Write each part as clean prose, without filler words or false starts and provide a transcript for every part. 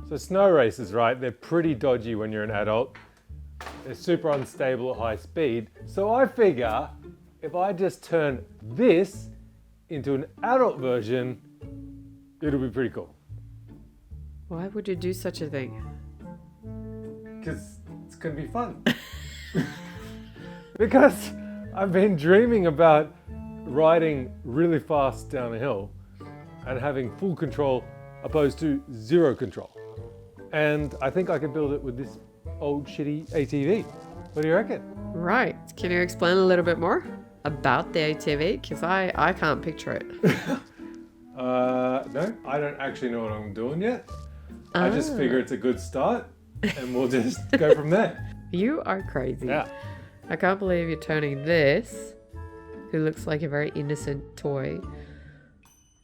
So snow races, right? They're pretty dodgy when you're an adult. They're super unstable at high speed. So I figure if I just turn this into an adult version, it'll be pretty cool. Why would you do such a thing? Because it's gonna be fun. Because I've been dreaming about riding really fast down a hill and having full control opposed to zero control. And I think I could build it with this old shitty ATV. What do you reckon? Right. Can you explain a little bit more about the ATV? Because I can't picture it. No, I don't actually know what I'm doing yet. I just figure it's a good start and we'll just go from there. You are crazy. Yeah. I can't believe you're turning this, who looks like a very innocent toy,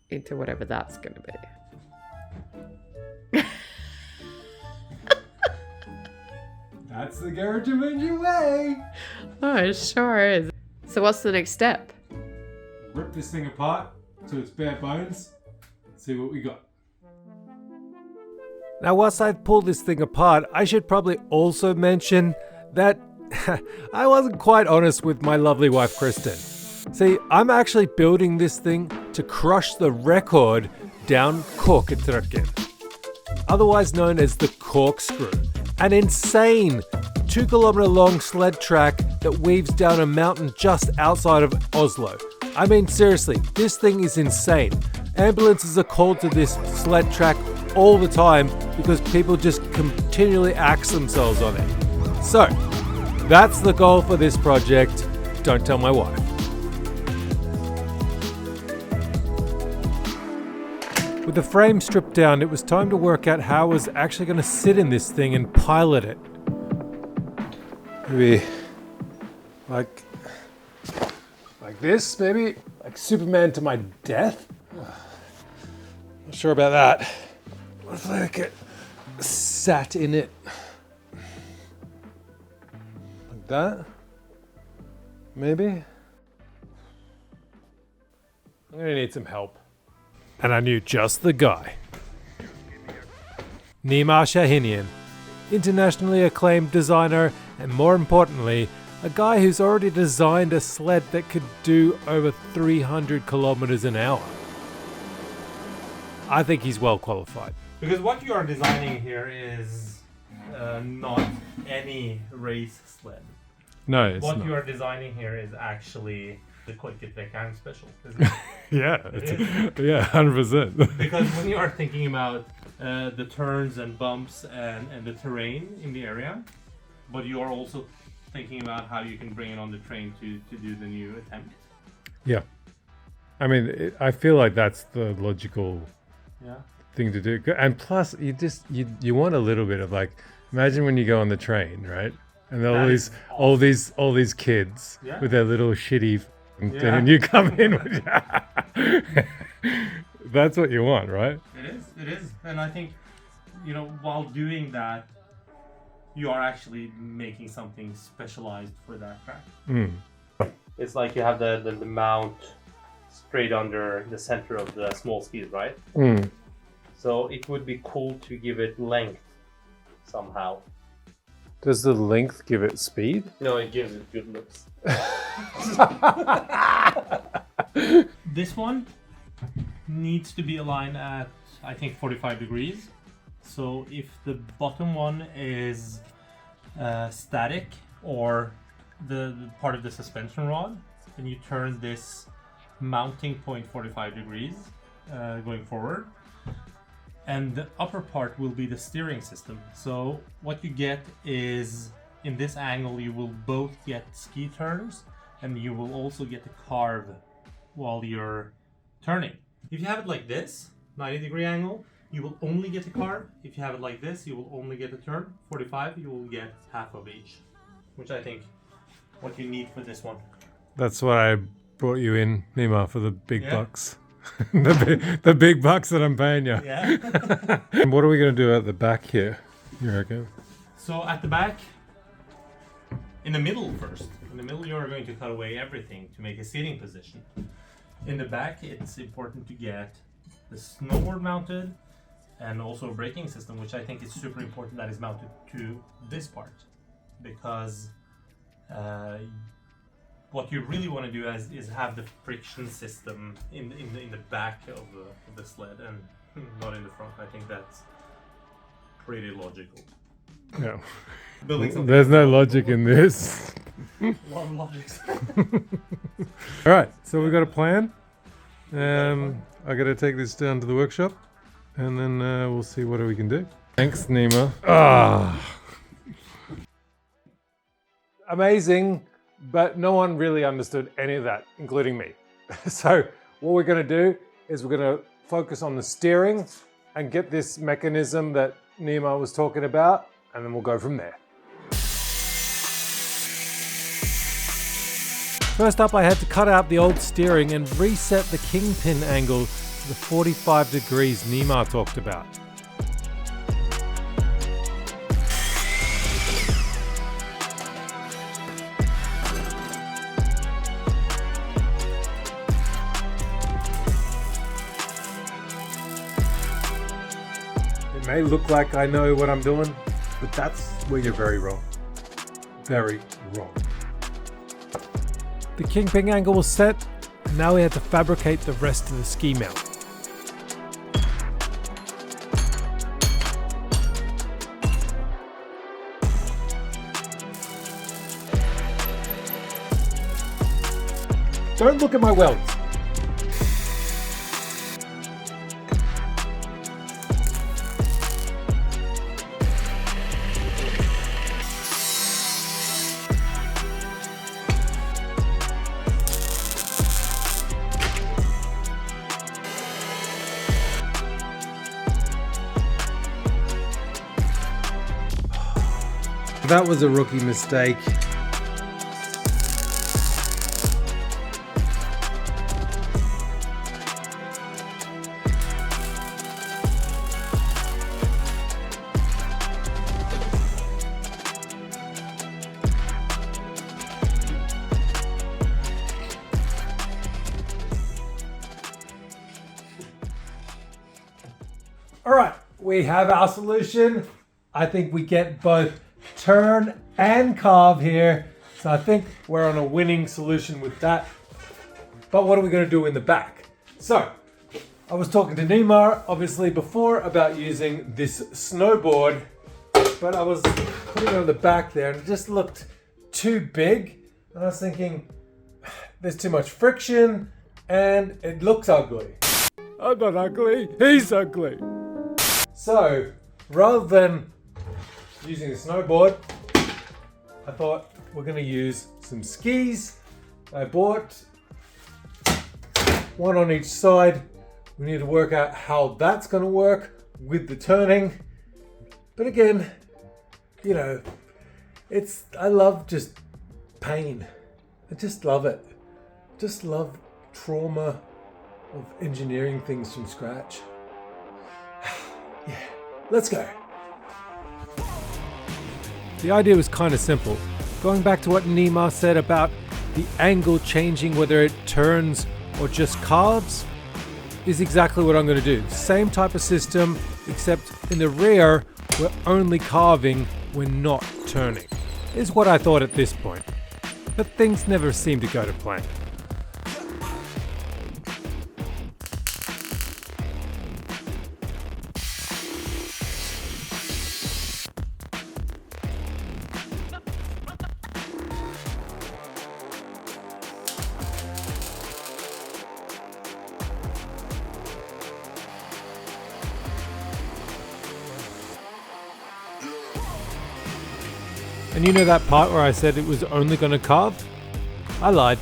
into whatever that's going to be. That's the Garage Invention way. Oh, it sure is. So what's the next step? Rip this thing apart to its bare bones. See what we got. Now, whilst I've pulled this thing apart, I should probably also mention that I wasn't quite honest with my lovely wife, Kristen. See, I'm actually building this thing to crush the record down Korketrakkeren, otherwise known as the Corkscrew, an insane 2-kilometer long sled track that weaves down a mountain just outside of Oslo. I mean, seriously, this thing is insane. Ambulances are called to this sled track all the time because people just continually axe themselves on it. So, that's the goal for this project. Don't tell my wife. With the frame stripped down, it was time to work out how I was actually going to sit in this thing and pilot it. Maybe like this, maybe? Like Superman to my death? Not sure about that. What if I get sat in it? Like that? Maybe? I'm gonna need some help. And I knew just the guy. Nima Shahinian, internationally acclaimed designer, and more importantly, a guy who's already designed a sled that could do over 300 kilometers an hour. I think he's well qualified. Because what you are designing here is not any race sled. No, it's what not. you are designing here is actually the Korketrakkeren special, isn't it? Yeah, yeah, 100%. Because when you are thinking about the turns and bumps and the terrain in the area, but you are also thinking about how you can bring it on the train to do the new attempt. Yeah. I mean, I feel like that's the logical thing to do. And plus, you want a little bit of like, imagine when you go on the train, right? And all these kids with their little shitty and you come in with that's what you want, right? It is. And I think, while doing that, you are actually making something specialized for that track. It's like you have the mount straight under the center of the small skis, right? So it would be cool to give it length somehow. Does the length give it speed? No, it gives it good looks. This one needs to be aligned at, I think, 45 degrees. So if the bottom one is static or the part of the suspension rod, then you turn this mounting point 45 degrees going forward. And the upper part will be the steering system. So what you get is, in this angle, you will both get ski turns and you will also get a carve while you're turning. If you have it like this, 90-degree angle, you will only get a carve. If you have it like this, you will only get a turn. 45, you will get half of each, which I think what you need for this one. That's why I brought you in, Nima, for the big bucks. the big bucks that I'm paying you. Yeah. And what are we going to do at the back here, you reckon? So at the back, in the middle first. In the middle, you are going to cut away everything to make a seating position. In the back, it's important to get the snowboard mounted and also a braking system, which I think is super important that is mounted to this part, because what you really want to do is have the friction system in the back of the sled and not in the front. I think that's pretty logical. No. Building something There's no logic in this. Long logics. All right, so we got a plan. I got to take this down to the workshop, and then we'll see what we can do. Thanks, Nima. Amazing, but no one really understood any of that, including me. So what we're going to do is we're going to focus on the steering and get this mechanism that Nima was talking about, and then we'll go from there. First up, I had to cut out the old steering and reset the kingpin angle to the 45 degrees Nima talked about. It may look like I know what I'm doing, but that's where you're very wrong. Very wrong. The kingpin angle was set, and now we had to fabricate the rest of the ski mount. Don't look at my welds. That was a rookie mistake. All right, we have our solution. I think we get both turn and carve here. So I think we're on a winning solution with that. But what are we going to do in the back? So I was talking to Nima obviously before about using this snowboard, but I was putting it on the back there and it just looked too big. And I was thinking, there's too much friction and it looks ugly. I'm not ugly, he's ugly. So rather than using a snowboard, I thought we're going to use some skis. I bought one on each side. We need to work out how that's going to work with the turning. But again, you know, I love just pain. I just love it. Just love trauma of engineering things from scratch. Yeah, let's go. The idea was kind of simple. Going back to what Nima said about the angle changing whether it turns or just carves is exactly what I'm going to do. Same type of system, except in the rear, we're only carving, we're not turning. Is what I thought at this point. But things never seem to go to plan. And you know that part where I said it was only going to carve? I lied.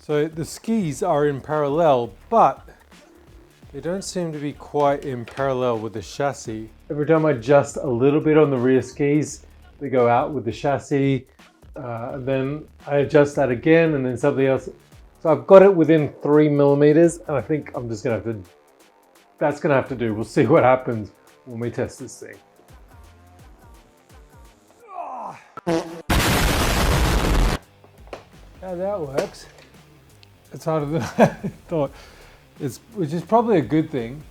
So the skis are in parallel, but they don't seem to be quite in parallel with the chassis. Every time I adjust a little bit on the rear skis, they go out with the chassis. Then I adjust that again, and then something else. So I've got it within 3 millimeters, and I think I'm just gonna have to, that's gonna have to do. We'll see what happens when we test this thing. How that works. It's harder than I thought. Which is probably a good thing.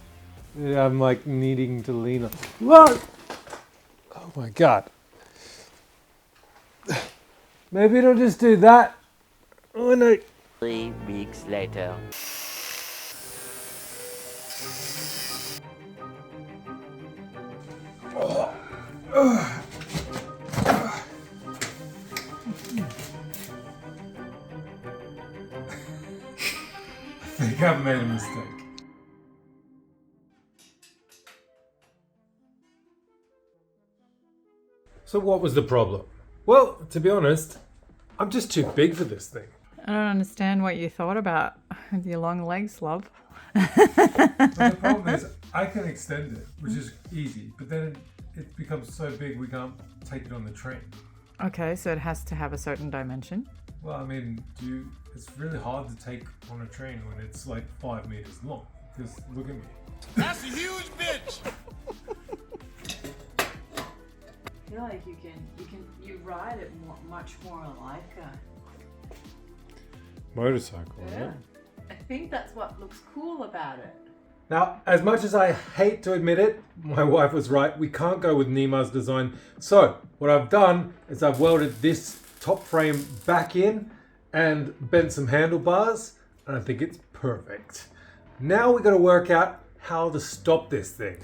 I'm like needing to lean on. Whoa! Oh my God. Maybe it'll just do that. Oh no. 3 weeks later. I think I've made a mistake. So what was the problem? Well, to be honest, I'm just too big for this thing. I don't understand what you thought about with your long legs, love. But the problem is I can extend it, which is easy, but then it becomes so big we can't take it on the train. Okay, so it has to have a certain dimension. Well, I mean, it's really hard to take on a train when it's like 5 meters long. Because look at me. That's a huge bitch! I feel like you ride it much more like a Motorcycle, yeah. I think that's what looks cool about it. Now, as much as I hate to admit it, my wife was right. We can't go with Nima's design. So what I've done is I've welded this top frame back in and bent some handlebars, and I think it's perfect. Now we got to work out how to stop this thing.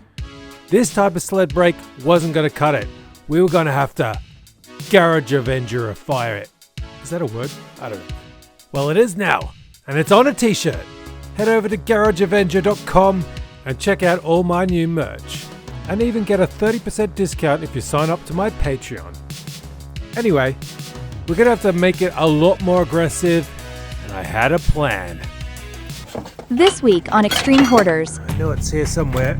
This type of sled brake wasn't going to cut it. We were going to have to garage avenger fire it. Is that a word? I don't know. Well, it is now, and it's on a t-shirt. Head over to garageavenger.com and check out all my new merch. And even get a 30% discount if you sign up to my Patreon. Anyway, we're gonna have to make it a lot more aggressive, and I had a plan. This week on Extreme Hoarders. I know it's here somewhere.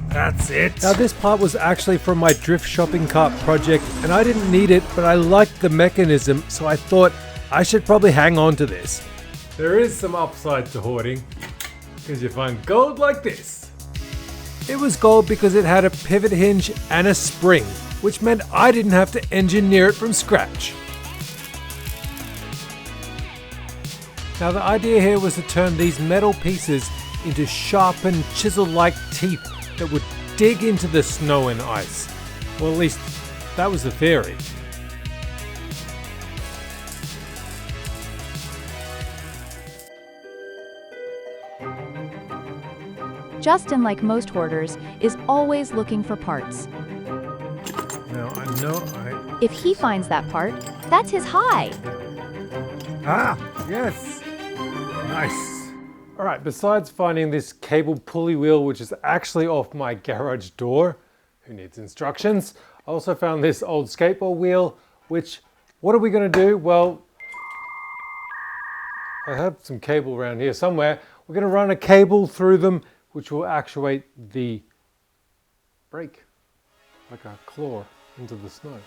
That's it. Now this part was actually from my drift shopping cart project, and I didn't need it, but I liked the mechanism, so I thought I should probably hang on to this. There is some upside to hoarding, because you find gold like this. It was gold because it had a pivot hinge and a spring, which meant I didn't have to engineer it from scratch. Now the idea here was to turn these metal pieces into sharpened chisel-like teeth that would dig into the snow and ice. Well, at least that was the theory. Justin, like most hoarders, is always looking for parts. Now I know If he finds that part, that's his high. Ah, yes. Nice. All right, besides finding this cable pulley wheel, which is actually off my garage door, who needs instructions? I also found this old skateboard wheel, which, what are we gonna do? Well, I have some cable around here somewhere. We're gonna run a cable through them, which will actuate the brake, like a claw into the snow.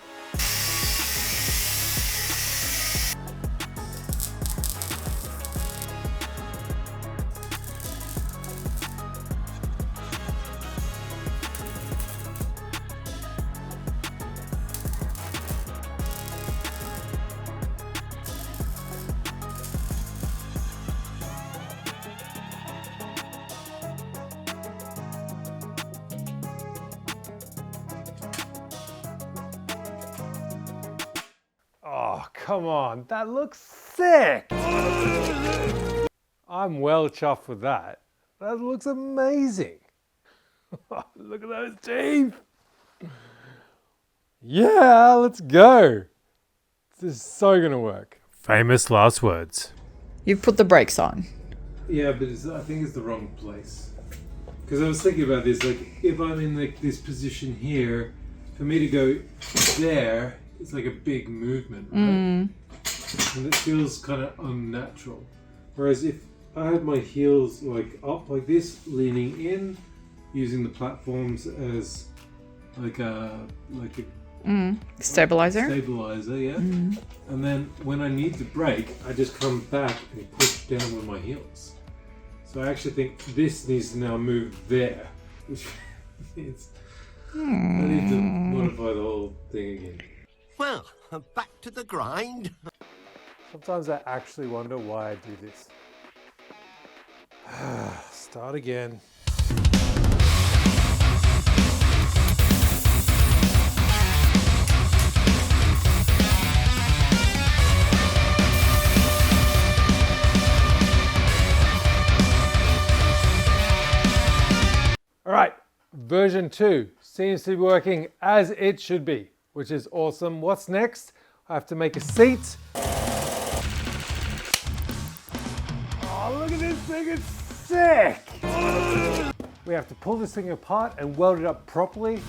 Oh, come on, that looks sick! I'm well chuffed with that. That looks amazing. Look at those teeth! Yeah, let's go! This is so gonna work. Famous last words. You've put the brakes on. Yeah, but I think it's the wrong place. Because I was thinking about this, like, if I'm in like this position here, for me to go there, it's like a big movement, right? And it feels kind of unnatural. Whereas if I had my heels like up like this, leaning in, using the platforms as like a Stabilizer. stabilizer, yeah. And then when I need to brake, I just come back and push down with my heels. So I actually think this needs to now move there. Which means I need to modify the whole thing again. Well, back to the grind. Sometimes I actually wonder why I do this. Start again. All right, version 2 seems to be working as it should be, which is awesome. What's next? I have to make a seat. Oh, look at this thing, it's sick! We have to pull this thing apart and weld it up properly.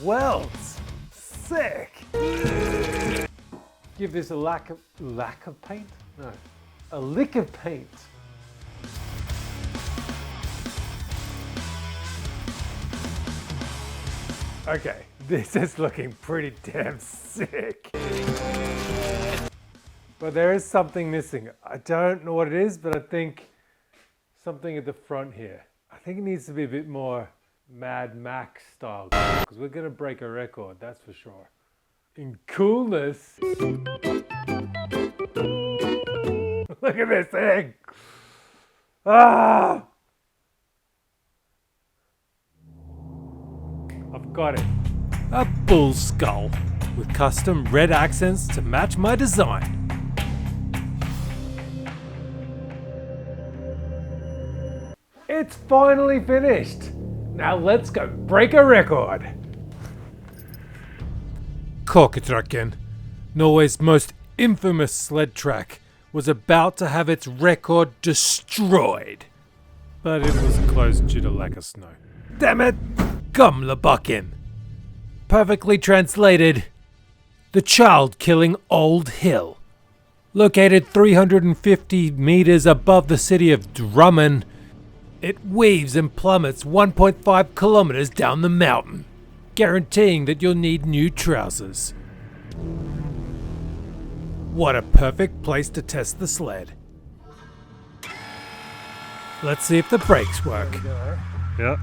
Welds! Sick! Give this a lack of paint? No. A lick of paint. Okay, this is looking pretty damn sick. But there is something missing. I don't know what it is, but I think something at the front here. I think it needs to be a bit more Mad Max style, because we're gonna break a record, that's for sure. In coolness. Look at this thing! Ah! I've got it. A bull skull with custom red accents to match my design. It's finally finished. Now let's go break a record. Korketrakkeren, Norway's most infamous sled track, was about to have its record destroyed. But it was closed due to lack of snow. Damn it! Gamlebakken. Perfectly translated, the child-killing old hill. Located 350 meters above the city of Drammen, it weaves and plummets 1.5 kilometers down the mountain, guaranteeing that you'll need new trousers. What a perfect place to test the sled. Let's see if the brakes work. Yeah.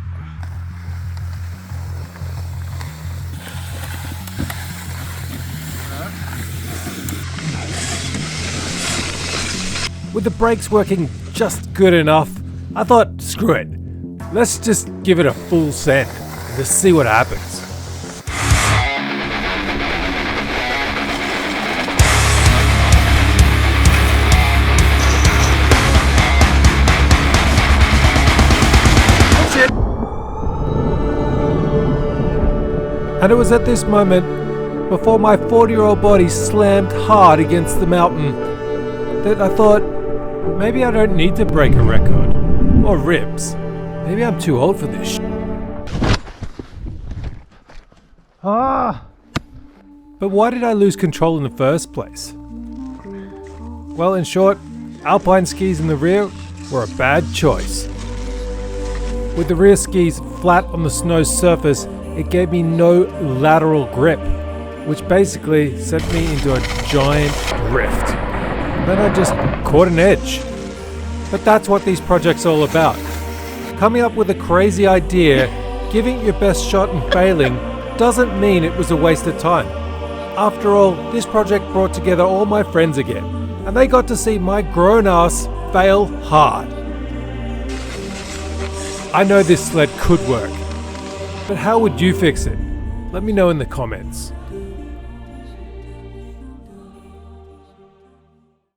With the brakes working just good enough, I thought, screw it. Let's just give it a full send and just see what happens. And it was at this moment, before my 40-year-old body slammed hard against the mountain, that I thought, maybe I don't need to break a record. Or ribs. Maybe I'm too old for this But why did I lose control in the first place? Well, in short, alpine skis in the rear were a bad choice. With the rear skis flat on the snow surface, it gave me no lateral grip, which basically sent me into a giant drift. Then I just caught an edge. But that's what these projects are all about. Coming up with a crazy idea, giving it your best shot and failing, doesn't mean it was a waste of time. After all, this project brought together all my friends again, and they got to see my grown ass fail hard. I know this sled could work, but how would you fix it? Let me know in the comments.